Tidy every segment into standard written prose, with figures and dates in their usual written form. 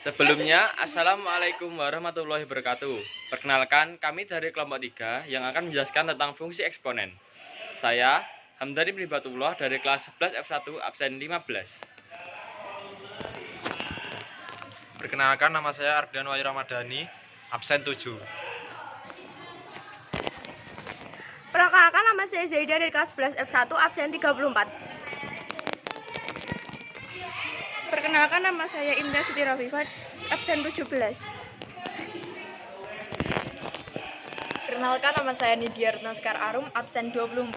Sebelumnya, Assalamualaikum warahmatullahi wabarakatuh. Perkenalkan, kami dari kelompok 3 yang akan menjelaskan tentang fungsi eksponen. Saya, Hamdani bin Batullah dari kelas 11 F1 absen 15. Perkenalkan, nama saya Ardian Wahyu Ramadhani, absen 7. Perkenalkan, nama saya Zaida dari kelas 11 F1 absen 34. Perkenalkan, nama saya Indah Siti Rafifat, absen 17. Perkenalkan, nama saya Nidia Retnaskar Arum, absen 24.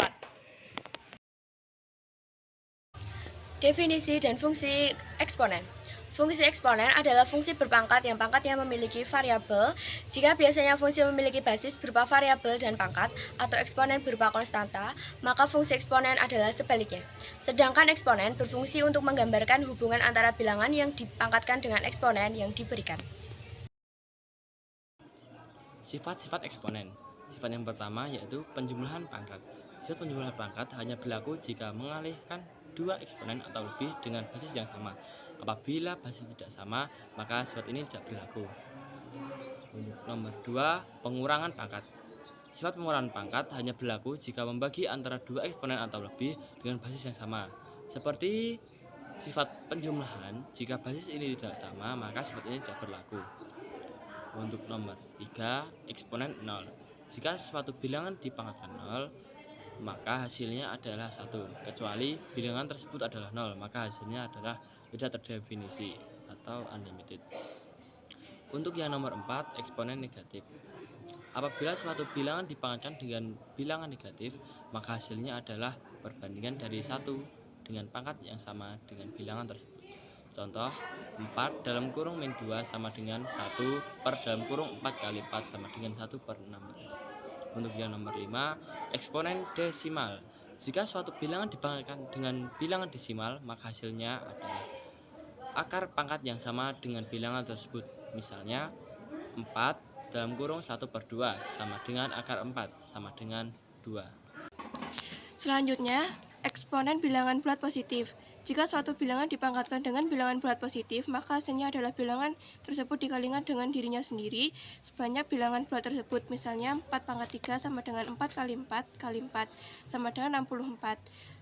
Definisi dan fungsi eksponen. Fungsi eksponen adalah fungsi berpangkat yang pangkatnya memiliki variabel. Jika biasanya fungsi memiliki basis berupa variabel dan pangkat, atau eksponen berupa konstanta, maka fungsi eksponen adalah sebaliknya. Sedangkan eksponen berfungsi untuk menggambarkan hubungan antara bilangan yang dipangkatkan dengan eksponen yang diberikan. Sifat-sifat eksponen. Sifat yang pertama yaitu penjumlahan pangkat. Sifat penjumlahan pangkat hanya berlaku jika mengalihkan dua eksponen atau lebih dengan basis yang sama. Apabila basis tidak sama, maka sifat ini tidak berlaku. Untuk nomor 2, pengurangan pangkat. Sifat pengurangan pangkat hanya berlaku jika membagi antara dua eksponen atau lebih dengan basis yang sama. Seperti sifat penjumlahan, jika basis ini tidak sama, maka sifat ini tidak berlaku. Untuk nomor 3, eksponen 0. Jika suatu bilangan dipangkatkan 0, maka hasilnya adalah 1. Kecuali bilangan tersebut adalah 0, maka hasilnya adalah tidak terdefinisi atau unlimited. Untuk yang nomor 4, eksponen negatif. Apabila suatu bilangan dipangkatkan dengan bilangan negatif, maka hasilnya adalah perbandingan dari 1 dengan pangkat yang sama dengan bilangan tersebut. Contoh, 4 dalam kurung min 2 sama dengan 1 per dalam kurung 4 kali 4 sama dengan 1 per 16. Untuk yang nomor 5, eksponen desimal. Jika suatu bilangan dipangkatkan dengan bilangan desimal, maka hasilnya adalah akar pangkat yang sama dengan bilangan tersebut. Misalnya, 4 dalam kurung 1 per 2 sama dengan akar 4 sama dengan 2. Selanjutnya, eksponen bilangan bulat positif. Jika suatu bilangan dipangkatkan dengan bilangan bulat positif, maka hasilnya adalah bilangan tersebut dikalikan dengan dirinya sendiri sebanyak bilangan bulat tersebut. Misalnya 4 pangkat 3 sama dengan 4 kali 4 kali 4 sama dengan 64.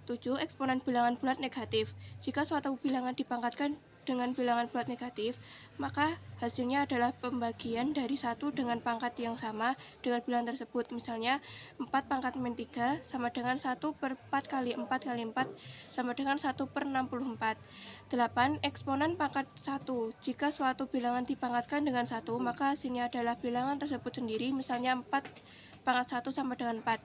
7. Eksponen bilangan bulat negatif. Jika suatu bilangan dipangkatkan dengan bilangan bulat negatif, maka hasilnya adalah pembagian dari 1 dengan pangkat yang sama dengan bilangan tersebut. Misalnya 4 pangkat min 3 sama dengan 1 per 4 kali 4 kali 4 sama dengan 1 per 64. 8. Eksponen pangkat 1. Jika suatu bilangan dipangkatkan dengan 1, maka hasilnya adalah bilangan tersebut sendiri. Misalnya 4 pangkat 1 sama dengan 4.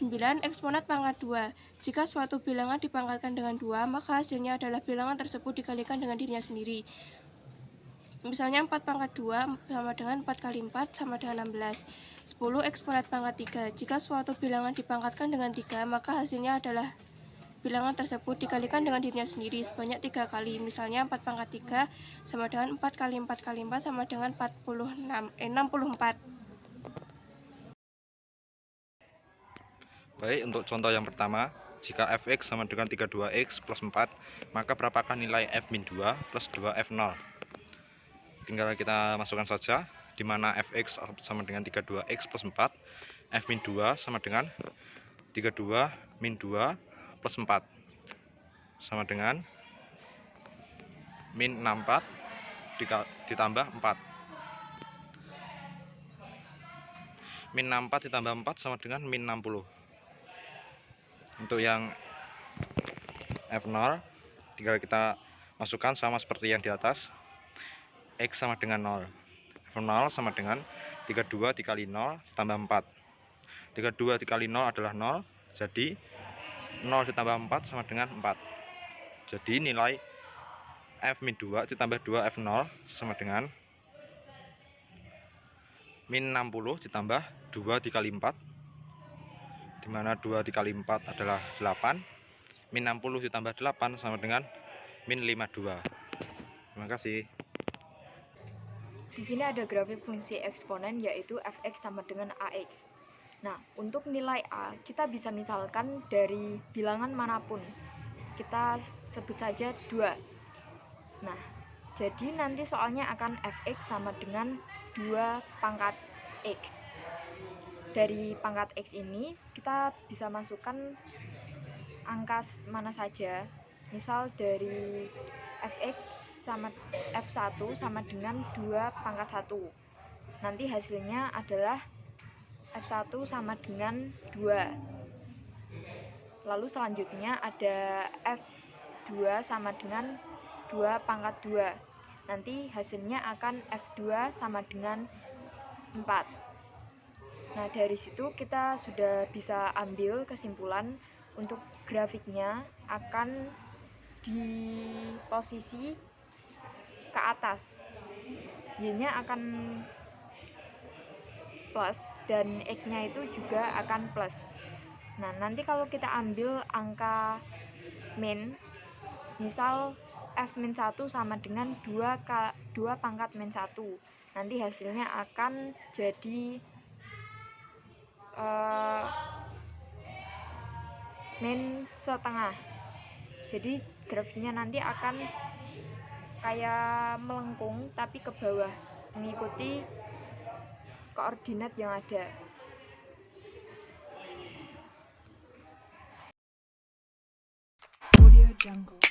9. Eksponen pangkat 2. Jika suatu bilangan dipangkatkan dengan 2, maka hasilnya adalah bilangan tersebut dikalikan dengan dirinya sendiri. Misalnya 4 pangkat 2 sama dengan 4 kali 4 sama dengan 16. 10. Eksponen pangkat 3. Jika suatu bilangan dipangkatkan dengan 3, maka hasilnya adalah bilangan tersebut dikalikan dengan dirinya sendiri sebanyak 3 kali. Misalnya 4 pangkat 3 sama dengan 4 kali 4 kali 4 sama dengan 64. Baik, untuk contoh yang pertama, jika fx sama dengan 32x plus 4, maka berapakah nilai f min 2 plus 2f0? Tinggal kita masukkan saja, di mana fx sama dengan 32x plus 4, f min 2 sama dengan 32 min 2 plus 4, sama dengan min 64 ditambah 4. Min 64 ditambah 4 sama dengan min 60. Untuk yang F0 tinggal kita masukkan sama seperti yang di atas. X sama dengan 0. F0 sama dengan 32 dikali 0 ditambah 4. 32 dikali 0 adalah 0. Jadi 0 ditambah 4 sama dengan 4. Jadi nilai F min 2 ditambah 2 F0 sama dengan min 60 ditambah 2 dikali 4, dimana 2 dikali 4 adalah 8. Min 60 ditambah 8 sama dengan min 52. Terima kasih. Di sini ada grafik fungsi eksponen yaitu fx sama dengan ax. Nah, untuk nilai a kita bisa misalkan dari bilangan manapun. Kita sebut saja 2. Nah, Jadi nanti soalnya akan fx sama dengan 2 pangkat x. Dari pangkat x ini kita bisa masukkan angka mana saja. Misal dari fx sama f1 sama dengan 2 pangkat 1. Nanti hasilnya adalah f1 sama dengan 2. Lalu selanjutnya ada f2 sama dengan 2 pangkat 2. Nanti hasilnya akan f2 sama dengan 4. Nah, dari situ kita sudah bisa ambil kesimpulan untuk grafiknya akan di posisi ke atas. Y-nya akan plus dan X-nya itu juga akan plus. Nah, nanti kalau kita ambil angka min, misal f-1 sama dengan 2 pangkat min 1. Nanti hasilnya akan jadi min setengah. Jadi grafiknya nanti akan kayak melengkung tapi ke bawah, mengikuti koordinat yang ada. Audio Jungle.